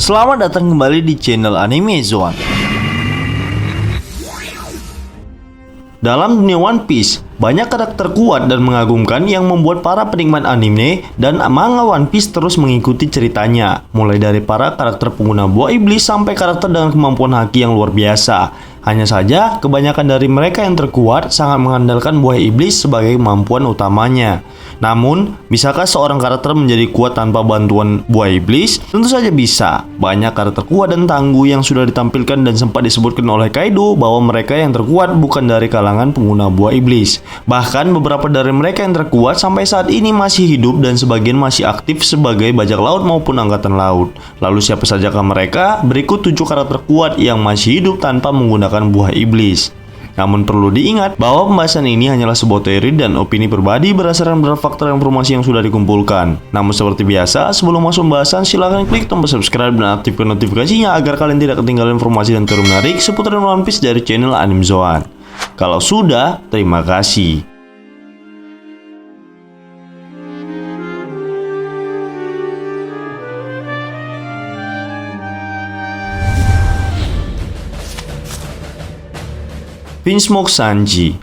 Selamat datang kembali di channel Anime Zone. Dalam dunia One Piece, banyak karakter kuat dan mengagumkan yang membuat para penikmat anime dan manga One Piece terus mengikuti ceritanya. Mulai dari para karakter pengguna buah iblis sampai karakter dengan kemampuan haki yang luar biasa. Hanya saja, kebanyakan dari mereka yang terkuat sangat mengandalkan buah iblis sebagai kemampuan utamanya. Namun, bisakah seorang karakter menjadi kuat tanpa bantuan buah iblis? Tentu saja bisa. Banyak karakter kuat dan tangguh yang sudah ditampilkan dan sempat disebutkan oleh Kaido bahwa mereka yang terkuat bukan dari kalangan pengguna buah iblis. Bahkan beberapa dari mereka yang terkuat sampai saat ini masih hidup dan sebagian masih aktif sebagai bajak laut maupun angkatan laut. Lalu siapa sajakah mereka? Berikut 7 karakter kuat yang masih hidup tanpa menggunakan buah iblis. Namun perlu diingat bahwa pembahasan ini hanyalah sebuah teori dan opini pribadi berdasarkan beberapa faktor informasi yang sudah dikumpulkan. Namun seperti biasa, sebelum masuk pembahasan, silahkan klik tombol subscribe dan aktifkan notifikasinya agar kalian tidak ketinggalan informasi dan teori menarik seputar One Piece dari channel Anime Zone. Kalau sudah, terima kasih. Vinsmoke Sanji.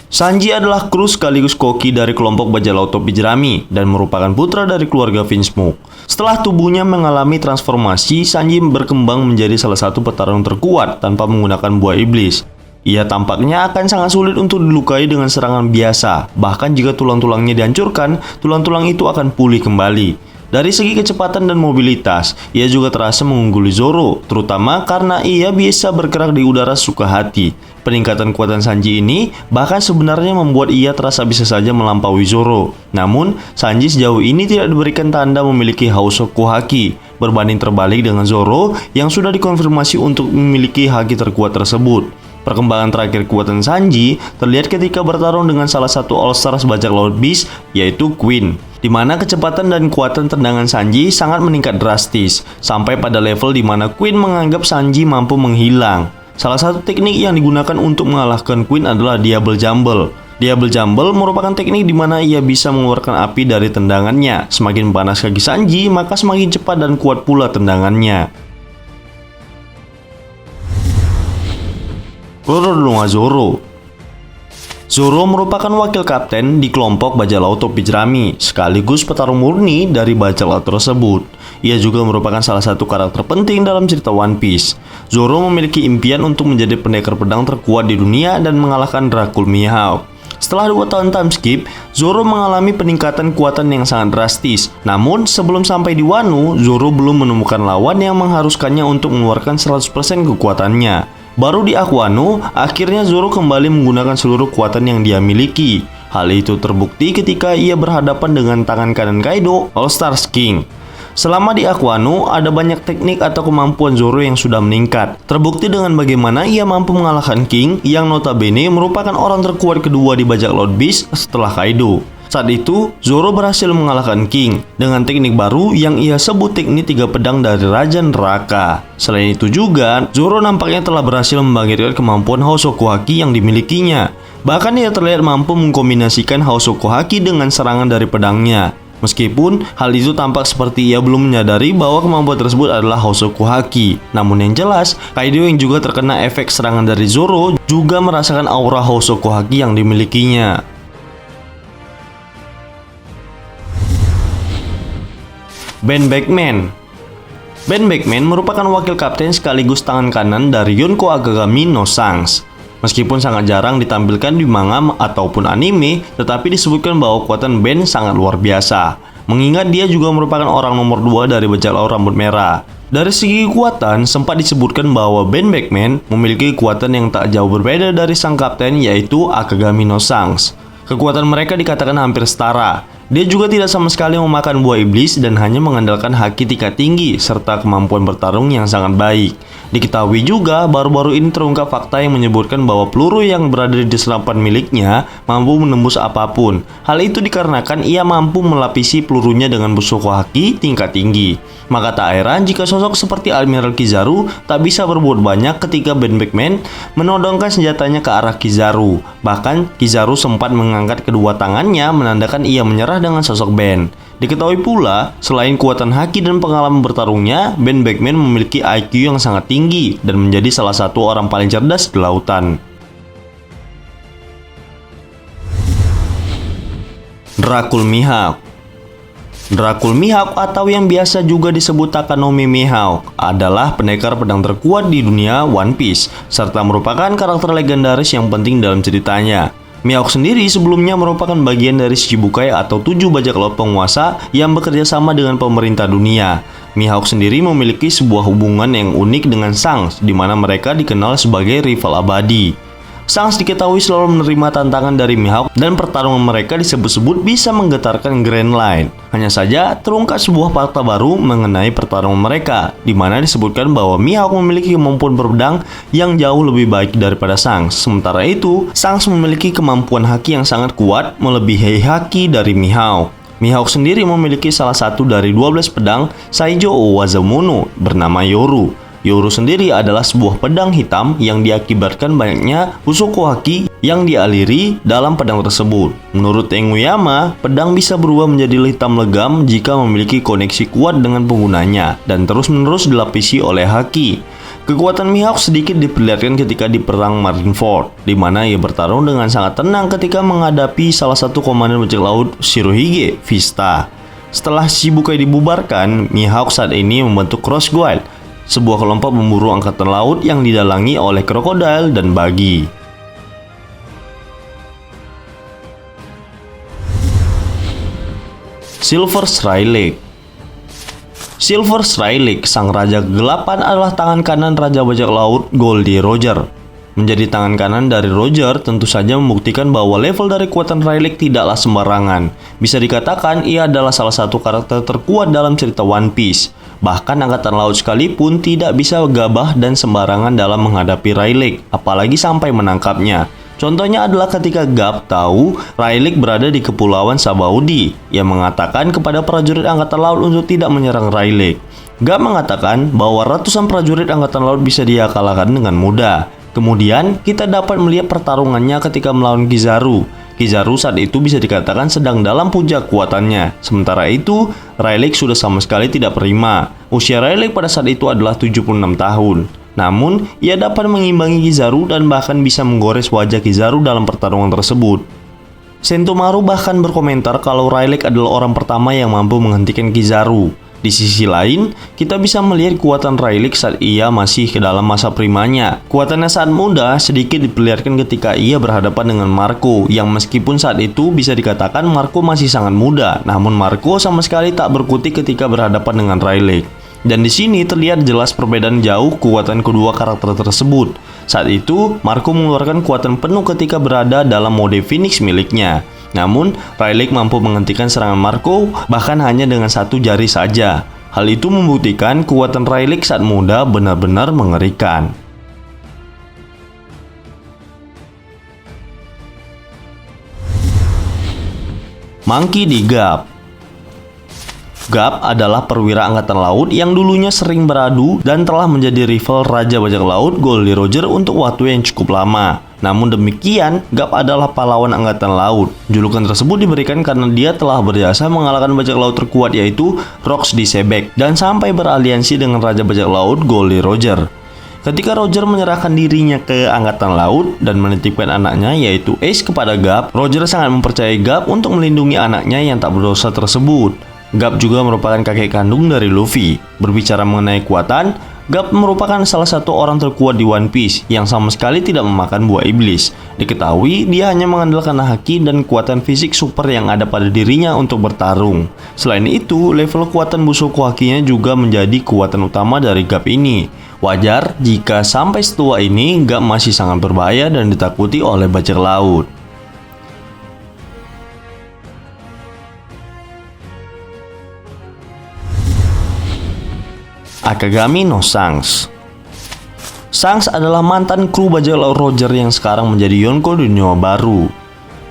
Sanji adalah kru sekaligus koki dari kelompok bajak laut topi jerami dan merupakan putra dari keluarga Vinsmoke. Setelah tubuhnya mengalami transformasi, Sanji berkembang menjadi salah satu petarung terkuat tanpa menggunakan buah iblis. Ia tampaknya akan sangat sulit untuk dilukai dengan serangan biasa. Bahkan jika tulang-tulangnya dihancurkan, tulang-tulang itu akan pulih kembali. Dari segi kecepatan dan mobilitas, ia juga terasa mengungguli Zoro, terutama karena ia bisa bergerak di udara suka hati. Peningkatan kekuatan Sanji ini bahkan sebenarnya membuat ia terasa bisa saja melampaui Zoro. Namun, Sanji sejauh ini tidak diberikan tanda memiliki Housoku Haki, berbanding terbalik dengan Zoro yang sudah dikonfirmasi untuk memiliki haki terkuat tersebut. Perkembangan terakhir kekuatan Sanji terlihat ketika bertarung dengan salah satu All-Stars bajak laut Beast, yaitu Queen, di mana kecepatan dan kekuatan tendangan Sanji sangat meningkat drastis, sampai pada level di mana Queen menganggap Sanji mampu menghilang. Salah satu teknik yang digunakan untuk mengalahkan Queen adalah Diable Jumble. Diable Jumble merupakan teknik di mana ia bisa mengeluarkan api dari tendangannya. Semakin panas kaki Sanji, maka semakin cepat dan kuat pula tendangannya. Roronoa Zoro. Zoro merupakan wakil kapten di kelompok bajak laut topi jerami, sekaligus petarung murni dari bajak laut tersebut. Ia juga merupakan salah satu karakter penting dalam cerita One Piece. Zoro memiliki impian untuk menjadi pendekar pedang terkuat di dunia dan mengalahkan Dracul Mihawk. Setelah 2 tahun time skip, Zoro mengalami peningkatan kekuatan yang sangat drastis. Namun, sebelum sampai di Wano, Zoro belum menemukan lawan yang mengharuskannya untuk mengeluarkan 100% kekuatannya. Baru di Aquano, akhirnya Zoro kembali menggunakan seluruh kekuatan yang dia miliki. Hal itu terbukti ketika ia berhadapan dengan tangan kanan Kaido, All Stars King. Selama di Aquano, ada banyak teknik atau kemampuan Zoro yang sudah meningkat. Terbukti dengan bagaimana ia mampu mengalahkan King yang notabene merupakan orang terkuat kedua di bajak laut Beast setelah Kaido. Saat itu, Zoro berhasil mengalahkan King dengan teknik baru yang ia sebut teknik 3 pedang dari Raja Neraka. Selain itu juga, Zoro nampaknya telah berhasil membangkitkan kemampuan Housoku Haki yang dimilikinya. Bahkan ia terlihat mampu mengkombinasikan Housoku Haki dengan serangan dari pedangnya. Meskipun hal itu tampak seperti ia belum menyadari bahwa kemampuan tersebut adalah Housoku Haki. Namun yang jelas, Kaido yang juga terkena efek serangan dari Zoro juga merasakan aura Housoku Haki yang dimilikinya. Ben Beckman. Ben Beckman merupakan wakil kapten sekaligus tangan kanan dari Yonko Akagami no Shanks. Meskipun sangat jarang ditampilkan di manga ataupun anime, tetapi disebutkan bahwa kekuatan Ben sangat luar biasa. Mengingat dia juga merupakan orang nomor 2 dari bajak laut rambut merah. Dari segi kekuatan, sempat disebutkan bahwa Ben Beckman memiliki kekuatan yang tak jauh berbeda dari sang kapten, yaitu Akagami no Shanks. Kekuatan mereka dikatakan hampir setara. Dia juga tidak sama sekali memakan buah iblis dan hanya mengandalkan haki tingkat tinggi serta kemampuan bertarung yang sangat baik. Diketahui juga baru-baru ini terungkap fakta yang menyebutkan bahwa peluru yang berada di senapan miliknya mampu menembus apapun. Hal itu dikarenakan ia mampu melapisi pelurunya dengan Bushoku Haki tingkat tinggi. Maka tak heran jika sosok seperti Admiral Kizaru tak bisa berbuat banyak ketika Ben Beckman menodongkan senjatanya ke arah Kizaru. Bahkan Kizaru sempat mengangkat kedua tangannya menandakan ia menyerah dengan sosok Ben. Diketahui pula, selain kekuatan haki dan pengalaman bertarungnya, Ben Beckman memiliki IQ yang sangat tinggi dan menjadi salah satu orang paling cerdas di lautan. Dracul Mihawk. Dracul Mihawk atau yang biasa juga disebut Takanomi Mihawk adalah pendekar pedang terkuat di dunia One Piece serta merupakan karakter legendaris yang penting dalam ceritanya. Mihawk sendiri sebelumnya merupakan bagian dari Shichibukai atau 7 bajak laut penguasa yang bekerja sama dengan pemerintah dunia. Mihawk sendiri memiliki sebuah hubungan yang unik dengan Shanks, di mana mereka dikenal sebagai rival abadi. Shanks diketahui selalu menerima tantangan dari Mihawk dan pertarungan mereka disebut-sebut bisa menggetarkan Grand Line. Hanya saja terungkap sebuah fakta baru mengenai pertarungan mereka, di mana disebutkan bahwa Mihawk memiliki kemampuan berpedang yang jauh lebih baik daripada Shanks. Sementara itu, Shanks memiliki kemampuan haki yang sangat kuat melebihi haki dari Mihawk. Mihawk sendiri memiliki salah satu dari 12 pedang Saijo Wazamono bernama Yoru. Yoru sendiri adalah sebuah pedang hitam yang diakibatkan banyaknya usoku haki yang dialiri dalam pedang tersebut. Menurut Enguyama, pedang bisa berubah menjadi hitam legam jika memiliki koneksi kuat dengan penggunanya dan terus-menerus dilapisi oleh haki. Kekuatan Mihawk sedikit diperlihatkan ketika di perang Marineford, di mana ia bertarung dengan sangat tenang ketika menghadapi salah satu komandan bajak laut Shirohige Vista. Setelah Shichibukai dibubarkan, Mihawk saat ini membentuk Cross Guard, sebuah kelompok pemburu angkatan laut yang didalangi oleh krokodil dan bagi. Silver Shrylake. Silver Shrylake, sang raja kegelapan, adalah tangan kanan raja bajak laut Goldie Roger. Menjadi tangan kanan dari Roger tentu saja membuktikan bahwa level dari kekuatan Rayleigh tidaklah sembarangan. Bisa dikatakan ia adalah salah satu karakter terkuat dalam cerita One Piece. Bahkan angkatan laut sekalipun tidak bisa gabah dan sembarangan dalam menghadapi Rayleigh, apalagi sampai menangkapnya. Contohnya adalah ketika Garp tahu Rayleigh berada di Kepulauan Sabaudi. Ia mengatakan kepada prajurit angkatan laut untuk tidak menyerang Rayleigh. Garp mengatakan bahwa ratusan prajurit angkatan laut bisa dia kalahkan dengan mudah. Kemudian kita dapat melihat pertarungannya ketika melawan Kizaru. Kizaru saat itu bisa dikatakan sedang dalam puncak kekuatannya. Sementara itu, Rayleigh sudah sama sekali tidak prima. Usia Rayleigh pada saat itu adalah 76 tahun. Namun, ia dapat mengimbangi Kizaru dan bahkan bisa menggores wajah Kizaru dalam pertarungan tersebut. Sentomaru bahkan berkomentar kalau Rayleigh adalah orang pertama yang mampu menghentikan Kizaru. Di sisi lain, kita bisa melihat kekuatan Rayleigh saat ia masih ke dalam masa primanya. Kekuatannya saat muda sedikit diperlihatkan ketika ia berhadapan dengan Marco, yang meskipun saat itu bisa dikatakan Marco masih sangat muda, namun Marco sama sekali tak berkutik ketika berhadapan dengan Rayleigh. Dan di sini terlihat jelas perbedaan jauh kekuatan kedua karakter tersebut. Saat itu, Marco mengeluarkan kekuatan penuh ketika berada dalam mode Phoenix miliknya. Namun, Rayleigh mampu menghentikan serangan Marco bahkan hanya dengan satu jari saja. Hal itu membuktikan kekuatan Rayleigh saat muda benar-benar mengerikan. Monkey D. Garp. Garp adalah perwira angkatan laut yang dulunya sering beradu dan telah menjadi rival Raja Bajak Laut Goldie Roger untuk waktu yang cukup lama. Namun demikian, Garp adalah pahlawan angkatan laut. Julukan tersebut diberikan karena dia telah berjasa mengalahkan bajak laut terkuat yaitu Rox di Sebek dan sampai beraliansi dengan Raja Bajak Laut Goldie Roger. Ketika Roger menyerahkan dirinya ke angkatan laut dan menitipkan anaknya yaitu Ace kepada Garp, Roger sangat mempercayai Garp untuk melindungi anaknya yang tak berdosa tersebut. Garp juga merupakan kakek kandung dari Luffy. Berbicara mengenai kekuatan, Garp merupakan salah satu orang terkuat di One Piece yang sama sekali tidak memakan buah iblis. Diketahui dia hanya mengandalkan haki dan kekuatan fisik super yang ada pada dirinya untuk bertarung. Selain itu, level kekuatan Bushoku hakinya juga menjadi kekuatan utama dari Garp ini. Wajar jika sampai setua ini Garp masih sangat berbahaya dan ditakuti oleh bajak laut. Akagami no Shanks. Shanks adalah mantan kru bajak laut Roger yang sekarang menjadi Yonko di dunia baru.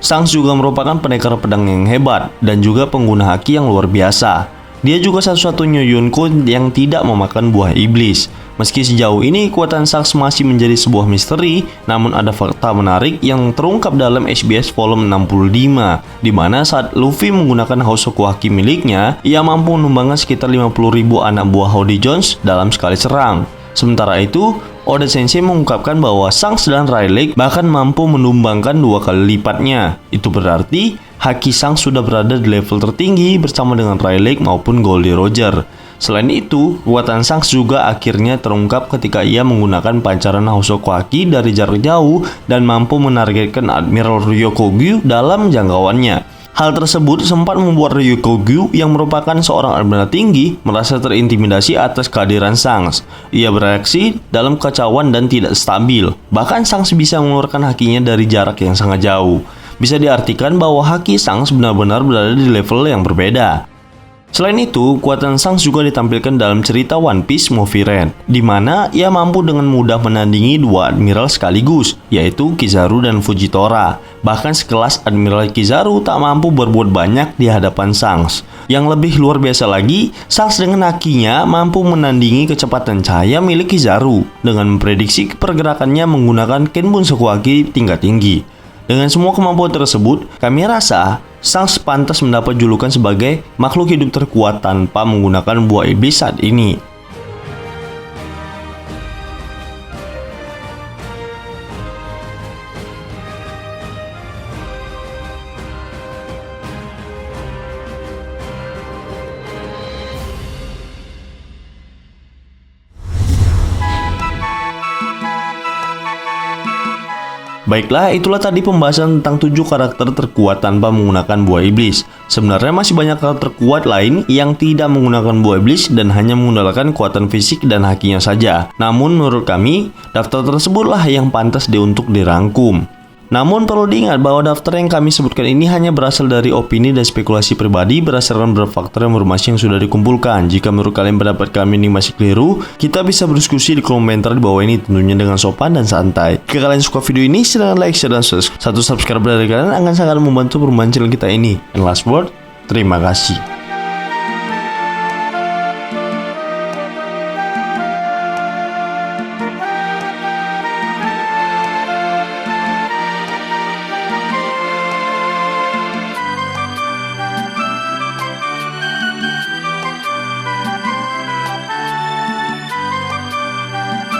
Shanks juga merupakan pendekar pedang yang hebat dan juga pengguna haki yang luar biasa. Dia juga satu-satunya Yonko yang tidak memakan buah iblis. Meski sejauh ini kekuatan Shanks masih menjadi sebuah misteri, namun ada fakta menarik yang terungkap dalam SBS volume 65, di mana saat Luffy menggunakan Hosoku Haki miliknya, ia mampu menumbangkan sekitar 50.000 anak buah Hody Jones dalam sekali serang. Sementara itu, Oda Sensei mengungkapkan bahwa Shanks dan Rayleigh bahkan mampu menumbangkan 2 kali lipatnya. Itu berarti Haki Shanks sudah berada di level tertinggi bersama dengan Rayleigh maupun Goldie Roger. Selain itu, kekuatan Shanks juga akhirnya terungkap ketika ia menggunakan pancaran Hosoku Haki dari jarak jauh dan mampu menargetkan Admiral Ryokogyu dalam jangkauannya. Hal tersebut sempat membuat Ryokogyu yang merupakan seorang admiral tinggi merasa terintimidasi atas kehadiran Shanks. Ia bereaksi dalam kekacauan dan tidak stabil. Bahkan Shanks bisa mengeluarkan hakinya dari jarak yang sangat jauh. Bisa diartikan bahwa haki Shanks benar-benar berada di level yang berbeda. Selain itu, kekuatan Shanks juga ditampilkan dalam cerita One Piece Movie Red, di mana ia mampu dengan mudah menandingi 2 admiral sekaligus, yaitu Kizaru dan Fujitora. Bahkan sekelas Admiral Kizaru tak mampu berbuat banyak di hadapan Shanks. Yang lebih luar biasa lagi, Shanks dengan hakinya mampu menandingi kecepatan cahaya milik Kizaru dengan memprediksi pergerakannya menggunakan Kenbun Sokuhaki tingkat tinggi. Dengan semua kemampuan tersebut, kami rasa Shanks pantas mendapat julukan sebagai makhluk hidup terkuat tanpa menggunakan buah iblis saat ini. Baiklah, itulah tadi pembahasan tentang 7 karakter terkuat tanpa menggunakan buah iblis. Sebenarnya masih banyak karakter kuat lain yang tidak menggunakan buah iblis dan hanya menggunakan kekuatan fisik dan hakinya saja. Namun menurut kami, daftar tersebutlah yang pantas untuk dirangkum. Namun perlu diingat bahwa daftar yang kami sebutkan ini hanya berasal dari opini dan spekulasi pribadi berdasarkan beberapa faktor informasi yang sudah dikumpulkan. Jika menurut kalian pendapat kami ini masih keliru, kita bisa berdiskusi di kolom komentar di bawah ini, tentunya dengan sopan dan santai. Jika kalian suka video ini, silahkan like, share, dan subscribe. Satu subscribe dari kalian akan sangat membantu perkembangan channel kita ini. And last word, terima kasih.